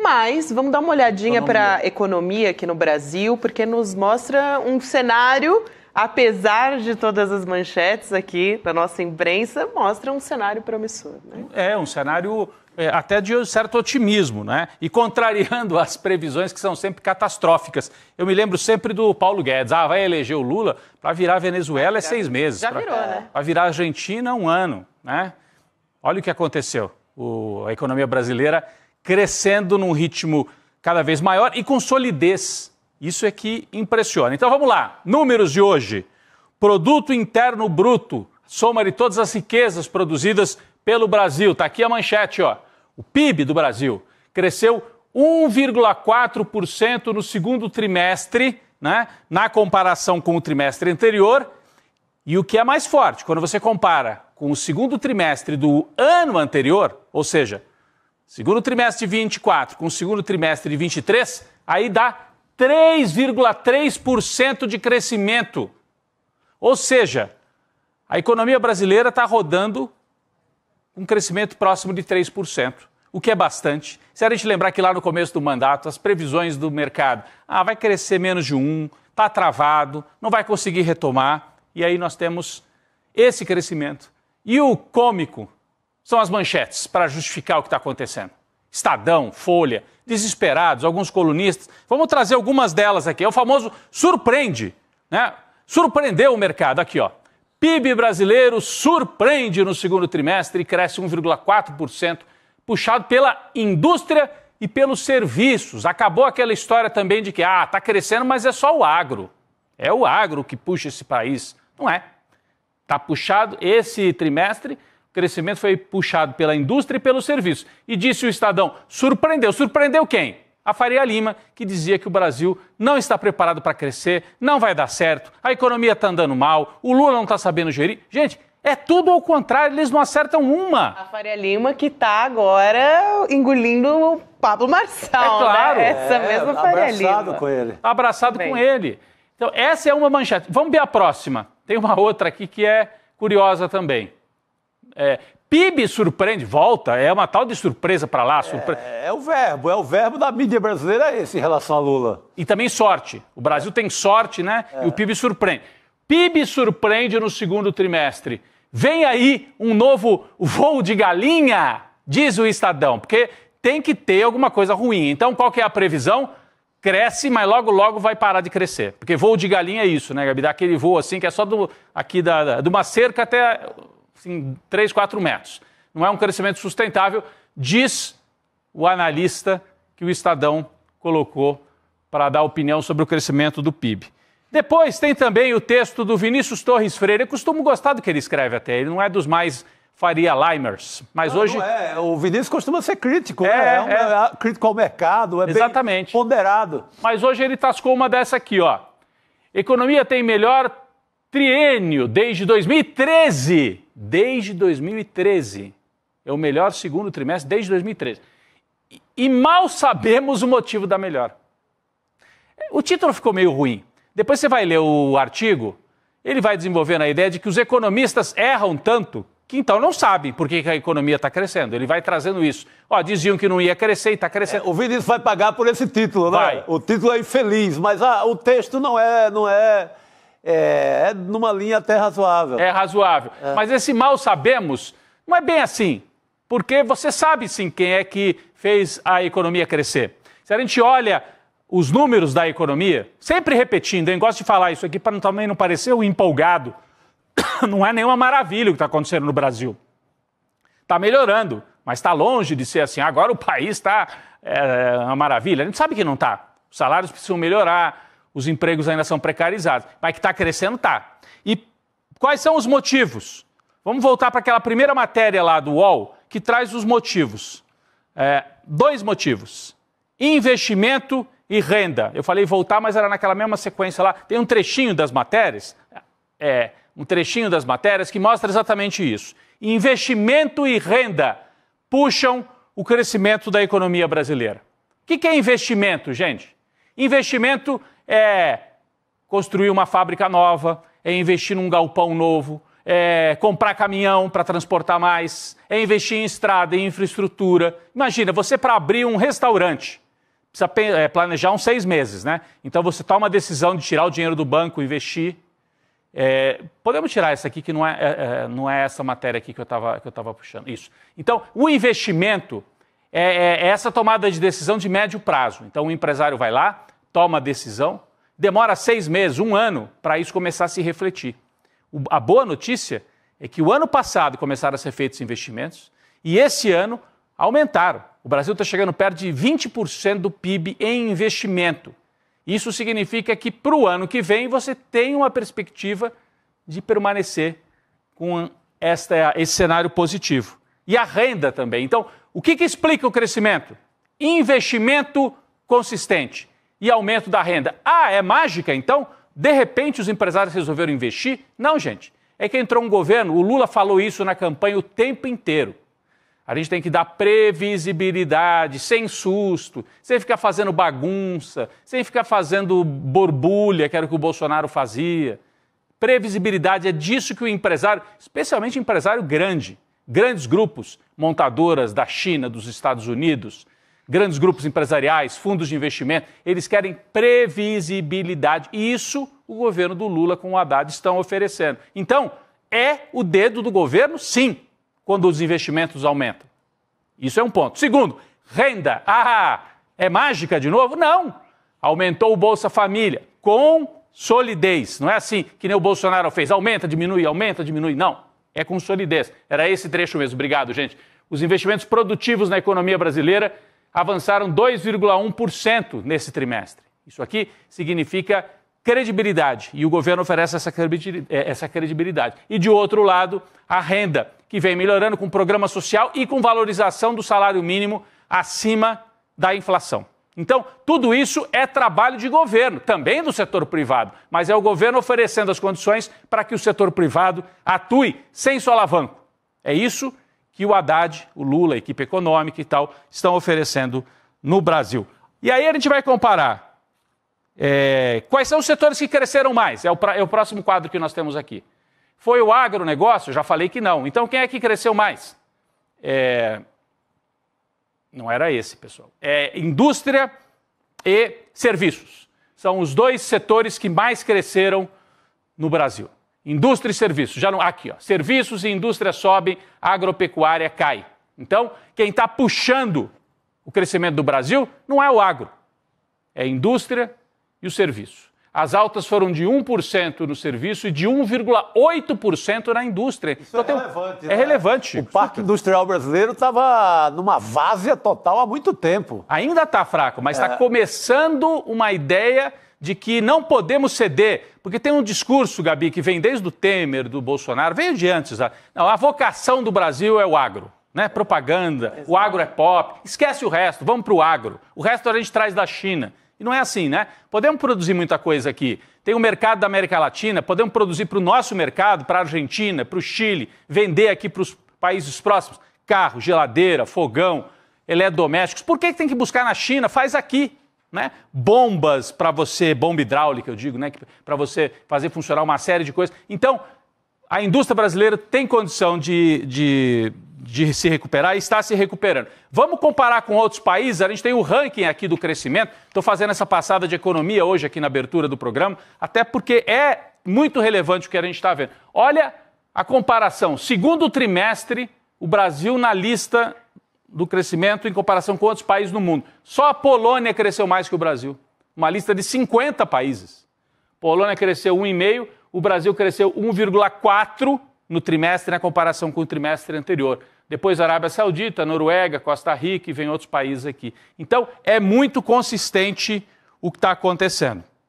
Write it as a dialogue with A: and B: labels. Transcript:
A: Mas vamos dar uma olhadinha para a economia aqui no Brasil, porque nos mostra um cenário, apesar de todas as manchetes aqui da nossa imprensa, mostra um cenário promissor, né?
B: É, um cenário até de certo otimismo, né? E contrariando as previsões que são sempre catastróficas. Eu me lembro sempre do Paulo Guedes, vai eleger o Lula, para virar Venezuela é 6 meses.
A: Já virou, né?
B: Para virar Argentina, 1 ano, né? Olha o que aconteceu. A economia brasileira crescendo num ritmo cada vez maior e com solidez. Isso é que impressiona. Então vamos lá, números de hoje. Produto Interno Bruto, soma de todas as riquezas produzidas pelo Brasil. Está aqui a manchete, ó. O PIB do Brasil cresceu 1,4% no segundo trimestre, né, na comparação com o trimestre anterior. E o que é mais forte, quando você compara com o segundo trimestre do ano anterior, ou seja, segundo trimestre de 24 com o segundo trimestre de 23, aí dá 3,3% de crescimento. Ou seja, a economia brasileira está rodando um crescimento próximo de 3%, o que é bastante. Se a gente lembrar que lá no começo do mandato, as previsões do mercado, vai crescer menos de 1%, está travado, não vai conseguir retomar, e aí nós temos esse crescimento. E o cômico são as manchetes para justificar o que está acontecendo. Estadão, Folha, desesperados, alguns colunistas. Vamos trazer algumas delas aqui. É o famoso surpreende, né? Surpreendeu o mercado. Aqui, ó. PIB brasileiro surpreende no segundo trimestre e cresce 1,4%, puxado pela indústria e pelos serviços. Acabou aquela história também de que, está crescendo, mas é só o agro. É o agro que puxa esse país. Não é. Está puxado esse trimestre, o crescimento foi puxado pela indústria e pelos serviços. E disse o Estadão, surpreendeu. Surpreendeu quem? A Faria Lima, que dizia que o Brasil não está preparado para crescer, não vai dar certo, a economia está andando mal, o Lula não está sabendo gerir. Gente, é tudo ao contrário, eles não acertam uma.
A: A Faria Lima que está agora engolindo o Pablo Marçal,
B: é claro.
A: Né? Essa mesma Faria Lima.
C: Abraçado com ele.
B: Abraçado com ele. Então, essa é uma manchete. Vamos ver a próxima. Tem uma outra aqui que é curiosa também. PIB surpreende, volta, é uma tal de surpresa para lá.
C: É o verbo da mídia brasileira esse em relação a Lula.
B: E também sorte. O Brasil tem sorte, né? E o PIB surpreende. PIB surpreende no segundo trimestre. Vem aí um novo voo de galinha, diz o Estadão, porque tem que ter alguma coisa ruim. Então, qual que é a previsão? Cresce, mas logo, logo vai parar de crescer. Porque voo de galinha é isso, né, Gabi? Dá aquele voo assim que é só de uma cerca até assim, 3, 4 metros. Não é um crescimento sustentável, diz o analista que o Estadão colocou para dar opinião sobre o crescimento do PIB. Depois tem também o texto do Vinícius Torres Freire. Eu costumo gostar do que ele escreve até. Ele não é dos mais Faria Limers, mas
C: não,
B: hoje...
C: Não é. O Vinícius costuma ser crítico, né? É crítico ao mercado,
B: exatamente.
C: Bem ponderado.
B: Mas hoje ele tascou uma dessa aqui, ó. Economia tem melhor triênio desde 2013. Desde 2013. É o melhor segundo trimestre desde 2013. E mal sabemos o motivo da melhora. O título ficou meio ruim. Depois você vai ler o artigo, ele vai desenvolvendo a ideia de que os economistas erram tanto que então não sabem por que a economia está crescendo. Ele vai trazendo isso. Diziam que não ia crescer e está crescendo.
C: O Vinícius vai pagar por esse título, né?
B: Vai.
C: O título é infeliz, mas o texto não é numa linha até razoável.
B: É razoável. Mas esse mal sabemos não é bem assim. Porque você sabe sim quem é que fez a economia crescer. Se a gente olha os números da economia, sempre repetindo, eu gosto de falar isso aqui para também não parecer o empolgado. Não é nenhuma maravilha o que está acontecendo no Brasil. Está melhorando, mas está longe de ser assim. Agora o país está uma maravilha. A gente sabe que não está. Os salários precisam melhorar, os empregos ainda são precarizados. Mas que está crescendo, está. E quais são os motivos? Vamos voltar para aquela primeira matéria lá do UOL, que traz os motivos. 2 motivos. Investimento e renda. Eu falei voltar, mas era naquela mesma sequência lá. Tem um trechinho das matérias... um trechinho das matérias que mostra exatamente isso. Investimento e renda puxam o crescimento da economia brasileira. O que é investimento, gente? Investimento é construir uma fábrica nova, é investir num galpão novo, é comprar caminhão para transportar mais, é investir em estrada, em infraestrutura. Imagina, você para abrir um restaurante, precisa planejar uns 6 meses, né? Então você toma a decisão de tirar o dinheiro do banco, investir. Podemos tirar essa aqui, que não é essa matéria aqui que eu estava puxando. Isso. Então, o investimento é essa tomada de decisão de médio prazo. Então, o empresário vai lá, toma a decisão, demora 6 meses, 1 ano, para isso começar a se refletir. A boa notícia é que o ano passado começaram a ser feitos investimentos e esse ano aumentaram. O Brasil está chegando perto de 20% do PIB em investimento. Isso significa que para o ano que vem você tem uma perspectiva de permanecer com esse cenário positivo. E a renda também. Então, o que explica o crescimento? Investimento consistente e aumento da renda. Ah, é mágica então? De repente os empresários resolveram investir? Não, gente. É que entrou um governo, o Lula falou isso na campanha o tempo inteiro. A gente tem que dar previsibilidade, sem susto, sem ficar fazendo bagunça, sem ficar fazendo borbulha, que era o que o Bolsonaro fazia. Previsibilidade, é disso que o empresário, especialmente empresário grande, grandes grupos, montadoras da China, dos Estados Unidos, grandes grupos empresariais, fundos de investimento, eles querem previsibilidade. E isso o governo do Lula com o Haddad estão oferecendo. Então, é o dedo do governo, sim, quando os investimentos aumentam. Isso é um ponto. Segundo, renda. Ah, é mágica de novo? Não. Aumentou o Bolsa Família com solidez. Não é assim que nem o Bolsonaro fez. Aumenta, diminui, não. É com solidez. Era esse trecho mesmo. Obrigado, gente. Os investimentos produtivos na economia brasileira avançaram 2,1% nesse trimestre. Isso aqui significa credibilidade, e o governo oferece essa credibilidade. E, de outro lado, a renda, que vem melhorando com programa social e com valorização do salário mínimo acima da inflação. Então, tudo isso é trabalho de governo, também do setor privado, mas é o governo oferecendo as condições para que o setor privado atue sem solavanco. É isso que o Haddad, o Lula, a equipe econômica e tal, estão oferecendo no Brasil. E aí a gente vai comparar quais são os setores que cresceram mais. É o próximo quadro que nós temos aqui. Foi o agronegócio? Já falei que não. Então quem é que cresceu mais? Não era esse, pessoal. Indústria e serviços. São os 2 setores que mais cresceram no Brasil. Indústria e serviços. Aqui, ó. Serviços e indústria sobem, agropecuária cai. Então, quem está puxando o crescimento do Brasil não é o agro. É a indústria e o serviço. As altas foram de 1% no serviço e de 1,8% na indústria.
C: Isso então, relevante.
B: É relevante.
C: O parque industrial brasileiro estava numa várzea total há muito tempo.
B: Ainda está fraco, mas está começando uma ideia de que não podemos ceder. Porque tem um discurso, Gabi, que vem desde o Temer, do Bolsonaro, veio de antes. Não, a vocação do Brasil é o agro. Né? Propaganda, exato. O agro é pop. Esquece o resto, vamos para o agro. O resto a gente traz da China. E não é assim, né? Podemos produzir muita coisa aqui. Tem o mercado da América Latina, podemos produzir para o nosso mercado, para a Argentina, para o Chile, vender aqui para os países próximos. Carro, geladeira, fogão, eletrodomésticos. Por que tem que buscar na China? Faz aqui, né? Bombas para você, bomba hidráulica, eu digo, né? Para você fazer funcionar uma série de coisas. Então, a indústria brasileira tem condição de se recuperar e está se recuperando. Vamos comparar com outros países, a gente tem o ranking aqui do crescimento, estou fazendo essa passada de economia hoje aqui na abertura do programa, até porque é muito relevante o que a gente está vendo. Olha a comparação, segundo trimestre, o Brasil na lista do crescimento em comparação com outros países no mundo. Só a Polônia cresceu mais que o Brasil, uma lista de 50 países. Polônia cresceu 1,5%, o Brasil cresceu 1,4% no trimestre na comparação com o trimestre anterior. Depois a Arábia Saudita, Noruega, Costa Rica e vem outros países aqui. Então, é muito consistente o que está acontecendo.